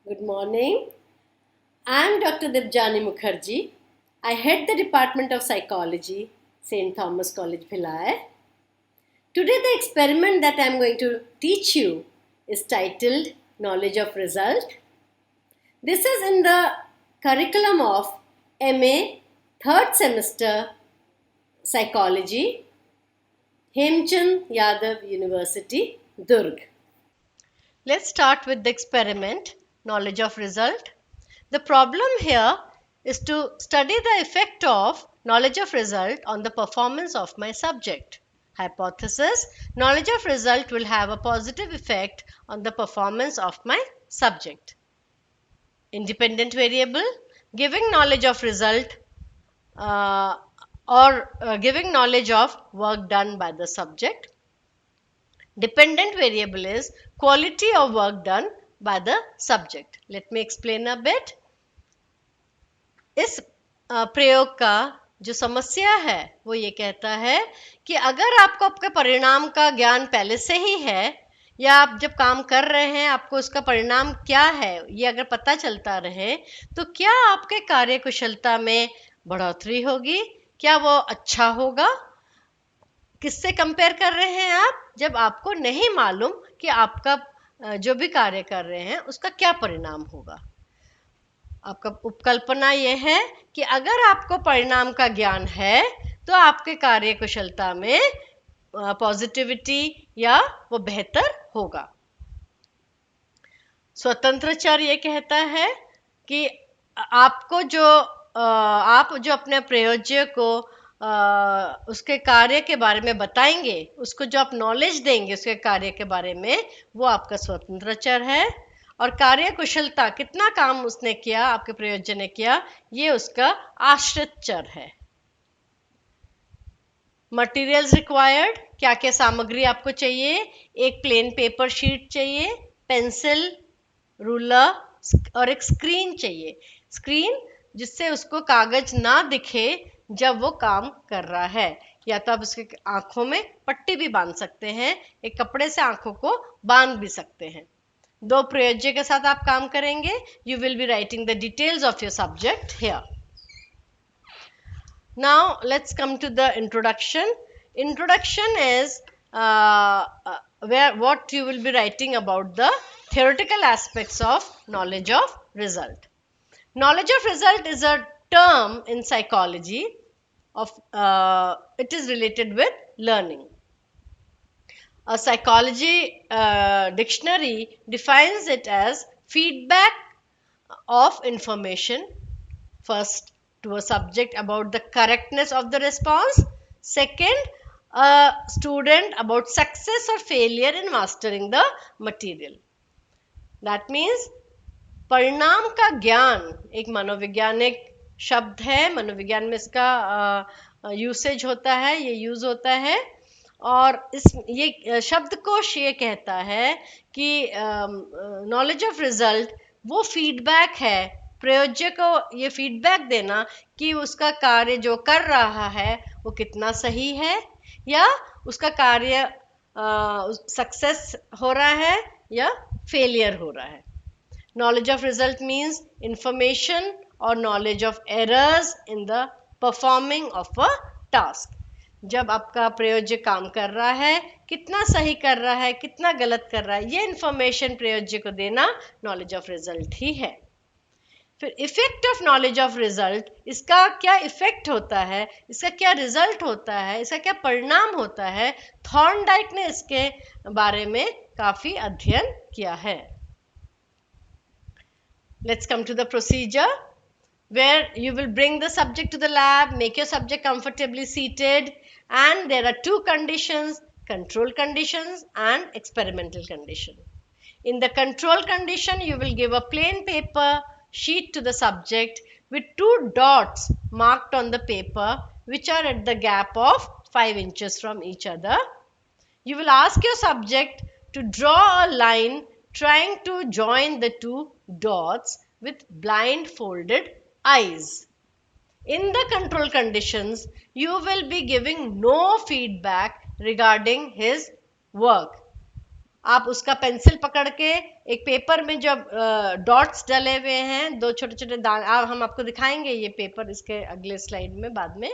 Good morning. I am Dr. Dibjani Mukherjee. I head the Department of Psychology, St. Thomas College, Bhilai. Today, the experiment that I am going to teach you is titled Knowledge of Result. This is in the curriculum of MA, third semester, Psychology, Hemchand Yadav University, Durg. Let's start with the experiment, knowledge of result. The problem here is to study the effect of knowledge of result on the performance of my subject. Hypothesis, knowledge of result will have a positive effect on the performance of my subject. Independent variable, giving knowledge of result uh, or giving knowledge of work done by the subject. Dependent variable is quality of work done by the subject. Let me explain a bit. इस प्रयोग का जो समस्या है वो ये कहता है कि अगर आपको आपके परिणाम का ज्ञान पहले से ही है या आप जब काम कर रहे हैं आपको उसका परिणाम क्या है ये अगर पता चलता रहे तो क्या आपके कार्य कुशलता में बढ़ोतरी होगी, क्या वो अच्छा होगा। किससे कंपेयर कर रहे हैं आप, जब आपको नहीं मालूम कि आपका जो भी कार्य कर रहे हैं उसका क्या परिणाम होगा। आपका उपकल्पना यह है कि अगर आपको परिणाम का ज्ञान है तो आपके कार्य कुशलता में पॉजिटिविटी या वो बेहतर होगा। स्वतंत्र चर ये कहता है कि आपको जो आप जो अपने प्रयोज्य को उसके कार्य के बारे में बताएंगे, उसको जो आप नॉलेज देंगे उसके कार्य के बारे में, वो आपका स्वतंत्र चर है। और कार्य कुशलता, कितना काम उसने किया, आपके प्रयोज्य ने किया, ये उसका आश्रित चर है। मटेरियल्स रिक्वायर्ड, क्या क्या सामग्री आपको चाहिए। एक प्लेन पेपर शीट चाहिए, पेंसिल, रूलर और एक स्क्रीन चाहिए। स्क्रीन जिससे उसको कागज ना दिखे जब वो काम कर रहा है, या तो आप उसके आंखों में पट्टी भी बांध सकते हैं, एक कपड़े से आंखों को बांध भी सकते हैं। दो प्रयोज्य के साथ आप काम करेंगे। You will be writing the details of your subject here. Now let's come to the introduction. Introduction is where what you will be writing about the theoretical aspects of knowledge of result. Knowledge of result is a term in psychology of it is related with learning. A psychology dictionary defines it as feedback of information, first to a subject about the correctness of the response, second a student about success or failure in mastering the material. That means परिणाम का ज्ञान एक मनोवैज्ञानिक शब्द है। मनोविज्ञान में इसका यूसेज होता है, ये यूज होता है। और इस ये शब्दकोश ये कहता है कि नॉलेज ऑफ रिजल्ट वो फीडबैक है, प्रयोज्य को ये फीडबैक देना कि उसका कार्य जो कर रहा है वो कितना सही है या उसका कार्य सक्सेस हो रहा है या फेलियर हो रहा है। Knowledge of result means information or knowledge of errors in the performing of a task. जब आपका प्रयोज्य काम कर रहा है, कितना सही कर रहा है, कितना गलत कर रहा है, ये इंफॉर्मेशन प्रयोज्य को देना नॉलेज ऑफ रिजल्ट ही है। फिर effect of knowledge of result, इसका क्या इफेक्ट होता है, इसका क्या रिजल्ट होता है, इसका क्या परिणाम होता है। थॉर्नडाइक ने इसके बारे में काफी अध्ययन किया है। Let's come to the procedure where you will bring the subject to the lab, make your subject comfortably seated, and there are two conditions: control conditions and experimental condition. In the control condition, you will give a plain paper sheet to the subject with two dots marked on the paper which are at the gap of 5 inches from each other. You will ask your subject to draw a line trying to join the two dots with blindfolded eyes. In the control conditions, you will be giving no feedback regarding his work. आप उसका pencil पकड़ के एक paper में जब dots डले हुए हैं, दो छोटे छोटे दाग, हम आपको दिखाएंगे ये पेपर इसके अगले स्लाइड में बाद में,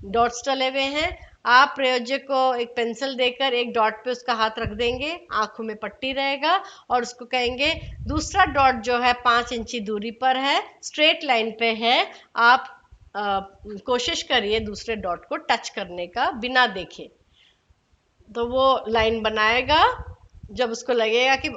डॉट्स डले हुए हैं, आप प्रयोजक को एक पेंसिल देकर एक डॉट पे उसका हाथ रख देंगे, आंखों में पट्टी रहेगा और उसको कहेंगे दूसरा डॉट जो है 5 इंची दूरी पर है, स्ट्रेट लाइन पे है, आप कोशिश करिए दूसरे डॉट को टच करने का बिना देखे। तो वो लाइन बनाएगा, जब उसको लगेगा कि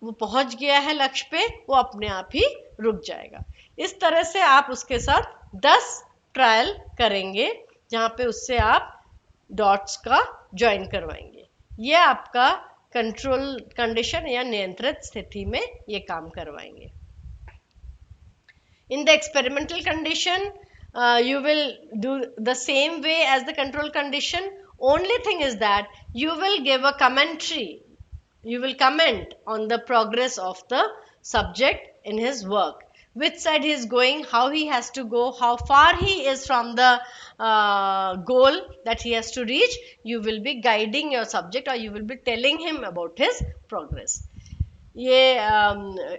वो पहुंच गया है लक्ष्य पे, वो अपने आप ही रुक जाएगा। इस तरह से आप उसके साथ 10 ट्रायल करेंगे जहाँ पे उससे आप डॉट्स का ज्वाइन करवाएंगे। ये आपका कंट्रोल कंडीशन या नियंत्रित स्थिति में ये काम करवाएंगे। In the experimental condition, you will do the same way as the control condition. Only thing is that you will give a commentary. You will comment on the progress of the subject in his work. Which side he is going, how he has to go, how far he is from the goal that he has to reach. You will be guiding your subject or you will be telling him about his progress. ये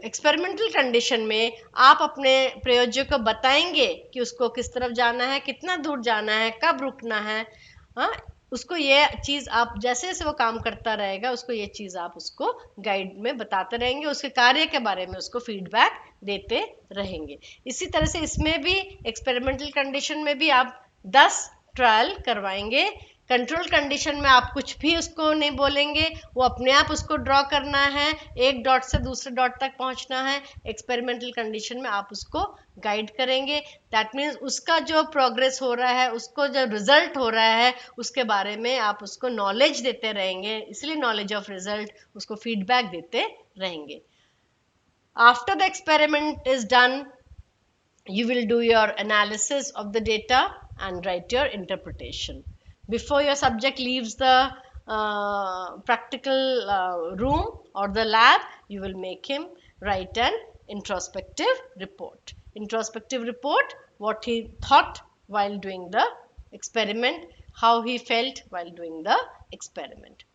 experimental condition में आप अपने प्रयोजक को बताएंगे कि उसको किस तरफ जाना है, कितना दूर जाना है, कब रुकना है। हाँ, उसको ये चीज़ आप जैसे जैसे वो काम करता रहेगा उसको ये चीज़ आप उसको गाइड में बताते रहेंगे, उसके कार्य के बारे में उसको फीडबैक देते रहेंगे। इसी तरह से इसमें भी एक्सपेरिमेंटल कंडीशन में भी आप 10 ट्रायल करवाएंगे। कंट्रोल कंडीशन में आप कुछ भी उसको नहीं बोलेंगे, वो अपने आप उसको ड्रॉ करना है, एक डॉट से दूसरे डॉट तक पहुंचना है। एक्सपेरिमेंटल कंडीशन में आप उसको गाइड करेंगे। दैट मीन्स उसका जो प्रोग्रेस हो रहा है, उसको जो रिजल्ट हो रहा है, उसके बारे में आप उसको नॉलेज देते रहेंगे, इसलिए नॉलेज ऑफ रिजल्ट, उसको फीडबैक देते रहेंगे। After the experiment is done, you will do your analysis of the data and write your interpretation. Before your subject leaves the practical room or the lab, you will make him write an introspective report. Introspective report, what he thought while doing the experiment, how he felt while doing the experiment.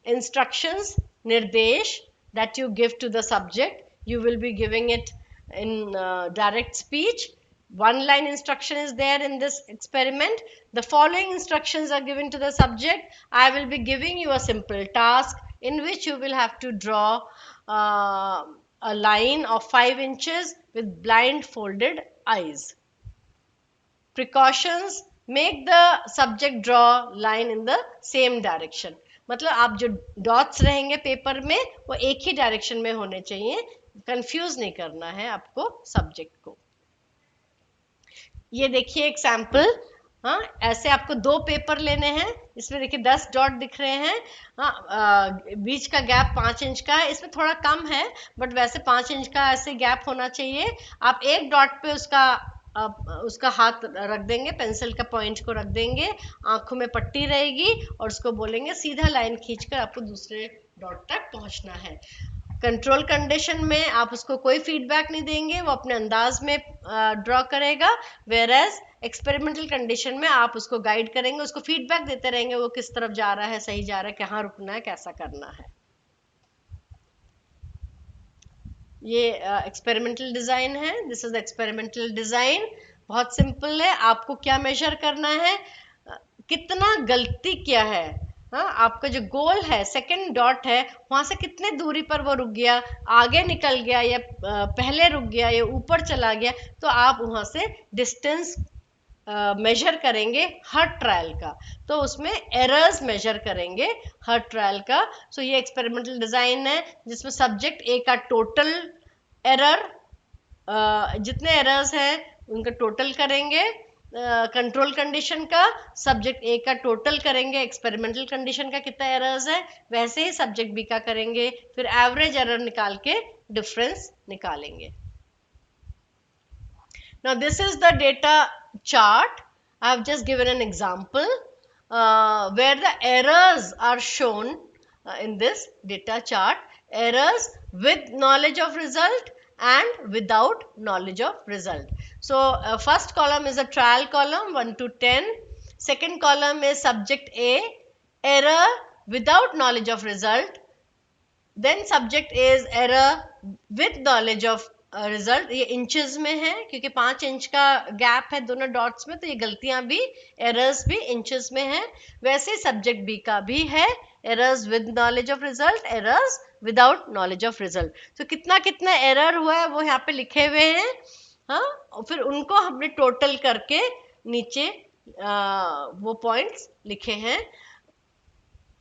Instructions, nirdesh, that you give to the subject, you will be giving it in direct speech. One line instruction is there in this experiment. The following instructions are given to the subject. I will be giving you a simple task in which you will have to draw a line of 5 inches with blindfolded eyes. Precautions, make the subject draw line in the same direction. मतलब आप जो dots रहेंगे paper में वो एक ही direction में होने चाहिए, कंफ्यूज नहीं करना है आपको सब्जेक्ट को। ये देखिए एग्जाम्पल, हाँ, ऐसे आपको 2 पेपर लेने हैं, इसमें देखिए 10 डॉट दिख रहे हैं। हाँ, बीच का गैप 5 इंच का है, इसमें थोड़ा कम है बट वैसे 5 इंच का ऐसे गैप होना चाहिए। आप एक डॉट पे उसका हाथ रख देंगे, पेंसिल का पॉइंट को रख देंगे, आंखों में पट्टी रहेगी और उसको बोलेंगे सीधा लाइन खींचकर आपको दूसरे डॉट तक पहुंचना है। कंट्रोल कंडीशन में आप उसको कोई फीडबैक नहीं देंगे, वो अपने अंदाज में ड्रॉ करेगा। वेयर एज एक्सपेरिमेंटल कंडीशन में आप उसको गाइड करेंगे, उसको फीडबैक देते रहेंगे वो किस तरफ जा रहा है, सही जा रहा है, कहाँ रुकना है, कैसा करना है। ये एक्सपेरिमेंटल डिजाइन है, दिस इज एक्सपेरिमेंटल डिजाइन। बहुत सिंपल है, आपको क्या मेजर करना है, कितना गलती किया है। हाँ, आपका जो गोल है, सेकंड डॉट है, वहां से कितने दूरी पर वो रुक गया, आगे निकल गया या पहले रुक गया या ऊपर चला गया, तो आप वहां से डिस्टेंस मेजर करेंगे हर ट्रायल का, तो उसमें एरर्स मेजर करेंगे हर ट्रायल का। सो ये एक्सपेरिमेंटल डिजाइन है जिसमें सब्जेक्ट ए का टोटल एरर, जितने एरर्स हैं उनका टोटल करेंगे। कंट्रोल कंडीशन का सब्जेक्ट ए का टोटल करेंगे, एक्सपेरिमेंटल कंडीशन का कितना एरर्स है वैसे ही सब्जेक्ट बी का करेंगे, फिर एवरेज एरर निकाल के डिफरेंस निकालेंगे। Now this is the data chart. I have just given an example where the errors are shown in this data chart. Errors with knowledge of result and without knowledge of result. So first column is a trial column 1 to 10. Second column is subject A, error without knowledge of result then subject is error with knowledge of result, ये inches में है क्योंकि 5 inch का gap है दोनों dots में, तो ये गलतियां भी, एरर्स भी इंचेस में है। वैसे सब्जेक्ट बी का भी है, errors with knowledge of result, errors without knowledge of result. तो कितना कितना एरर हुआ है वो यहाँ पे लिखे हुए हैं, हाँ, और फिर उनको हमने टोटल करके नीचे वो पॉइंट्स लिखे हैं।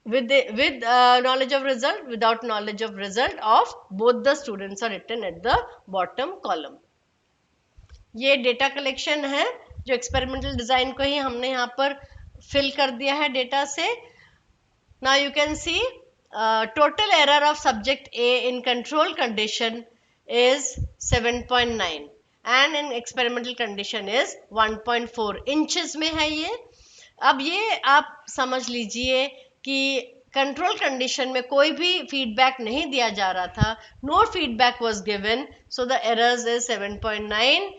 with knowledge of result, without knowledge of result of both the students are written at the bottom column. ये डेटा कलेक्शन है जो एक्सपेरिमेंटल डिजाइन को ही हमने यहाँ पर फिल कर दिया है डेटा से। Now you can see total error of subject A in control condition is 7.9 and in experimental condition is 1.4 inches में है ये। अब ये आप समझ लीजिए कि कंट्रोल कंडीशन में कोई भी फीडबैक नहीं दिया जा रहा था, no feedback was given, so the errors is 7.9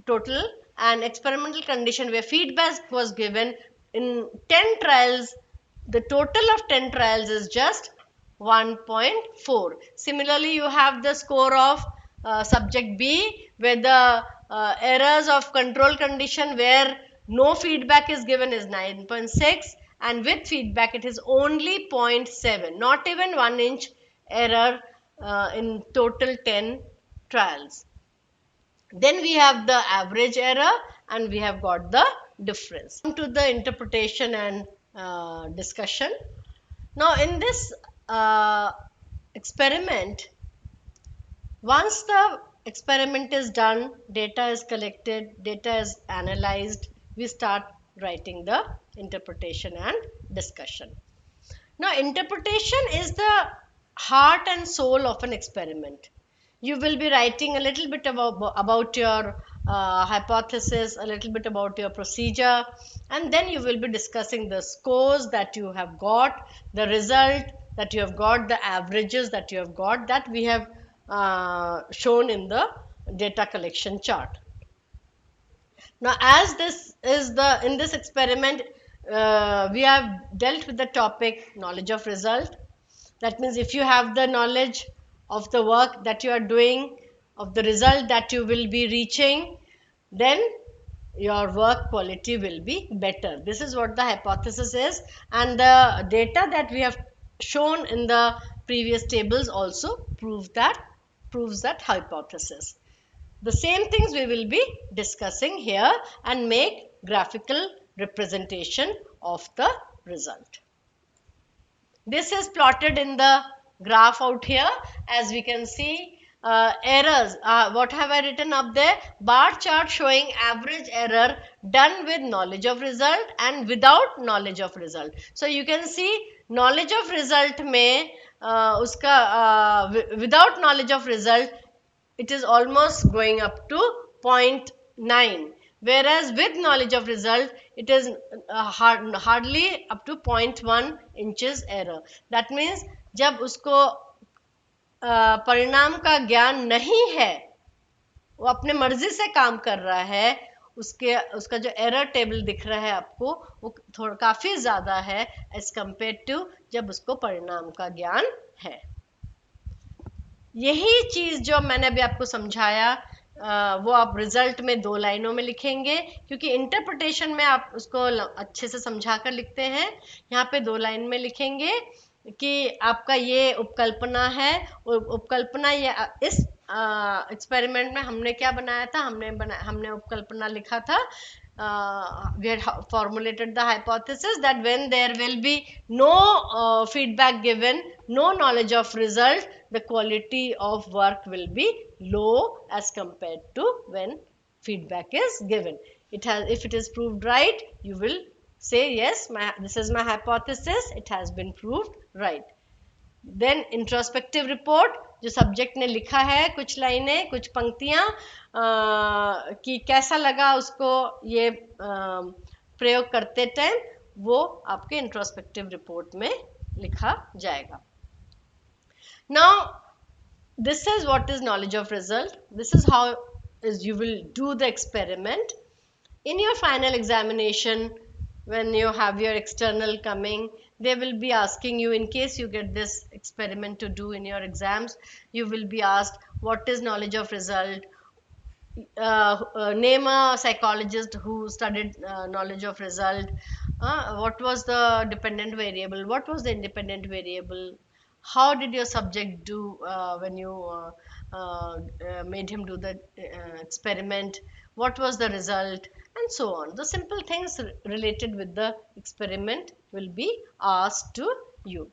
total, and experimental condition where feedback was given in 10 trials, the total of 10 trials is just 1.4. Similarly, you have the score of subject B where the errors of control condition where no feedback is given is 9.6 and with feedback it is only 0.7, not even 1 inch error in total 10 trials. Then we have the average error and we have got the difference. Come to the interpretation and discussion. Now in this experiment, once the experiment is done, data is collected, data is analyzed, we start writing the interpretation and discussion. Now interpretation is the heart and soul of an experiment. You will be writing a little bit about your hypothesis, a little bit about your procedure, and then you will be discussing the scores that you have got, the result that you have got, the averages that you have got, that we have shown in the data collection chart. Now, as this is in this experiment, we have dealt with the topic knowledge of result. That means if you have the knowledge of the work that you are doing, of the result that you will be reaching, then your work quality will be better. This is what the hypothesis is, and the data that we have shown in the previous tables also proves that hypothesis. The same things we will be discussing here and make graphical representation of the result. This is plotted in the graph out here. As we can see, errors. What have I written up there? Bar chart showing average error done with knowledge of result and without knowledge of result. So you can see knowledge of result में उसका without knowledge of result it is almost going up to 0.9, whereas with knowledge of result it is hardly up to 0.1 inches error. That means जब उसको परिणाम का ज्ञान नहीं है, वो अपने मर्जी से काम कर रहा है, उसका जो एरर टेबल दिख रहा है आपको वो थोड़ा काफी ज्यादा है एज कंपेयर टू जब उसको परिणाम का ज्ञान है। यही चीज जो मैंने अभी आपको समझाया वो आप रिजल्ट में 2 लाइनों में लिखेंगे, क्योंकि इंटरप्रिटेशन में आप उसको अच्छे से समझा कर लिखते हैं। यहाँ पे 2 लाइन में लिखेंगे कि आपका ये उपकल्पना है, और उपकल्पना ये इस एक्सपेरिमेंट में हमने क्या बनाया था, हमने उपकल्पना लिखा था, we had formulated the hypothesis that when there will be no feedback given, no knowledge of result, the quality of work will be low as compared to when feedback is given. If it is proved right, you will say yes, this is my hypothesis, it has been proved right. Then introspective report, जो subject ने लिखा है कुछ लाइनें, कुछ पंक्तियां कि कैसा लगा उसको ये प्रयोग करते टाइम, वो आपके इंट्रोस्पेक्टिव रिपोर्ट में लिखा जाएगा। Now this is what is knowledge of result. This is how you will do the experiment. In your final examination, when you have your external coming, they will be asking you, in case you get this experiment to do in your exams, you will be asked what is knowledge of result. Name a psychologist who studied knowledge of result. What was the dependent variable, what was the independent variable, how did your subject do when you made him do the experiment, what was the result, and so on. The simple things related with the experiment will be asked to you.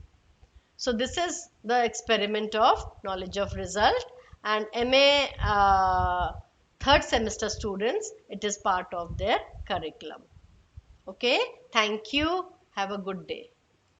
So this is the experiment of knowledge of result, and MA third semester students, it is part of their curriculum. Okay, thank you. Have a good day.